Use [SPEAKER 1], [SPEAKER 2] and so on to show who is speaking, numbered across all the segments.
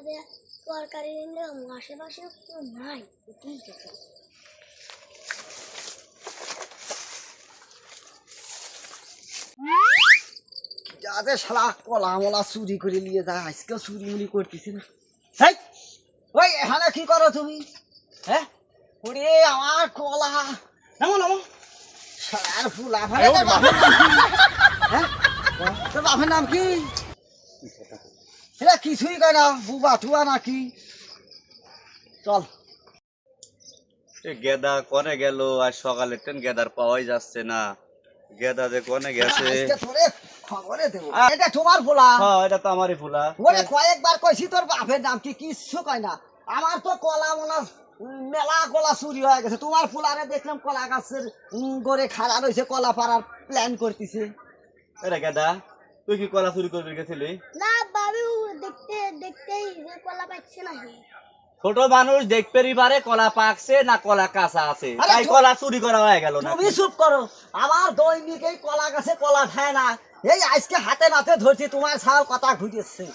[SPEAKER 1] যে তরকারি নিলে আশেপাশে কেউ নাই, ঠিক আছে।
[SPEAKER 2] যাতে শালা কলা মলা চুরি করে নিয়ে যায়, আজকে চুরি মুড়ি করতেছি না। হেই, ওই এখানে কি করো তুমি? হ্যাঁ, ওরে আমার কলা নামো নামো। শালার ফুলা ফেলে তোর বাপের নাম কি? হ্যাঁ, তোর বাপের নাম কি? এটা কিছুই কয় না, বুবা টুয়া নাকি? চল।
[SPEAKER 3] গেদা কনে গেল? আজ সকালে ট্রেন গেদার পাওয়াই যাচ্ছে না। গেদা যে কনে গেছে?
[SPEAKER 2] আজকে তোরে খবরে দেবো। এটা তোমার ফুলা?
[SPEAKER 3] হ্যাঁ, এটা তো আমারই ফুলা।
[SPEAKER 2] ওরে কয়েকবার কইছি তোর বাপের নাম কি, কিচ্ছু কয় না। আমার তো কলা মলা মেলা কলা চুরি হয়ে গেছে। তোমার ফুলারে দেখলাম কলা গাছের গড়ে খাড়া রয়েছে, কলা পাড়ার প্ল্যান করতেছে।
[SPEAKER 3] এরে গেদা, তুই কি কলা চুরি করবি গেছিলি?
[SPEAKER 1] না বাবু, দেখতেই যে কলা পাচ্ছে না।
[SPEAKER 3] ছোট মানুষ দেখতেই পারে কলা পাকছে না কলা কাঁচা আছে,
[SPEAKER 2] আরে
[SPEAKER 3] তাই কলা চুরি করা হয়ে গেল না?
[SPEAKER 2] তুমি চুপ করো। আমার দৈনিক এই কলা গাছে কলা খায় না, এই আজকে হাতে নাতে ধরছি, তোমার ছাল কথা ঘুরেছে।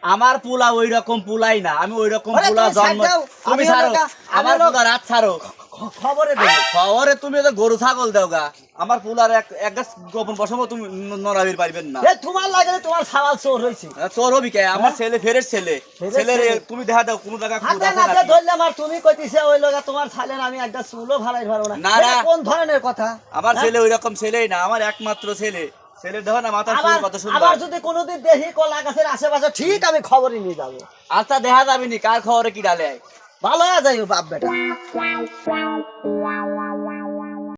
[SPEAKER 3] আমার পুলা ওই রকম পুলাই না, আমি ওই রকম
[SPEAKER 2] আরে
[SPEAKER 3] পুলা
[SPEAKER 2] তুমি ছাড়
[SPEAKER 3] জন্ম।
[SPEAKER 2] দাও,
[SPEAKER 3] তুমি
[SPEAKER 2] আমি
[SPEAKER 3] ছাড়ো,
[SPEAKER 2] ওটা-
[SPEAKER 3] আমার
[SPEAKER 2] আমি ওটা-
[SPEAKER 3] পুলা রাত ছাড়ো।
[SPEAKER 2] খবরে দেবো।
[SPEAKER 3] খবরে তুমি তো গরু ছাগল দেও গা, আমার পুলার এক গাছ গোপন বসাবো তুমি নড়াবির পারবেন না।
[SPEAKER 2] এ তোমার লাগে তোমার ছাওয়াল চোর হয়েছে।
[SPEAKER 3] চোর হবি কে? আমার ছেলে ফেরের ছেলে,
[SPEAKER 2] ফেরের
[SPEAKER 3] ছেলের
[SPEAKER 2] ছেলে।
[SPEAKER 3] তুমি দেখা দাও কোন জায়গা
[SPEAKER 2] হাতে নাতে ধরলাম আর তুমি কইতেছে ওই লোক তোমার ছালের আমি একটা চুলও ভালাই ধরবো না।
[SPEAKER 3] না,
[SPEAKER 2] এটা
[SPEAKER 3] না।
[SPEAKER 2] কোন ধরনের কথা?
[SPEAKER 3] আমার
[SPEAKER 2] হ্যাঁ?
[SPEAKER 3] ছেলে ওই রকম ছেলেই না, আমার একমাত্র ছেলে। ছেলের দেখো না মাথার চুল কত সুন্দর।
[SPEAKER 2] আবার যদি কোনোদিন দেখি কলা গাছের আশেপাশে, ঠিক আমি খবরই নিয়ে যাবো।
[SPEAKER 3] আচ্ছা দেখা যাবে নি কার খবরে কি ডালে।
[SPEAKER 2] ভালো হয়ে যাইও বাপ বেটা।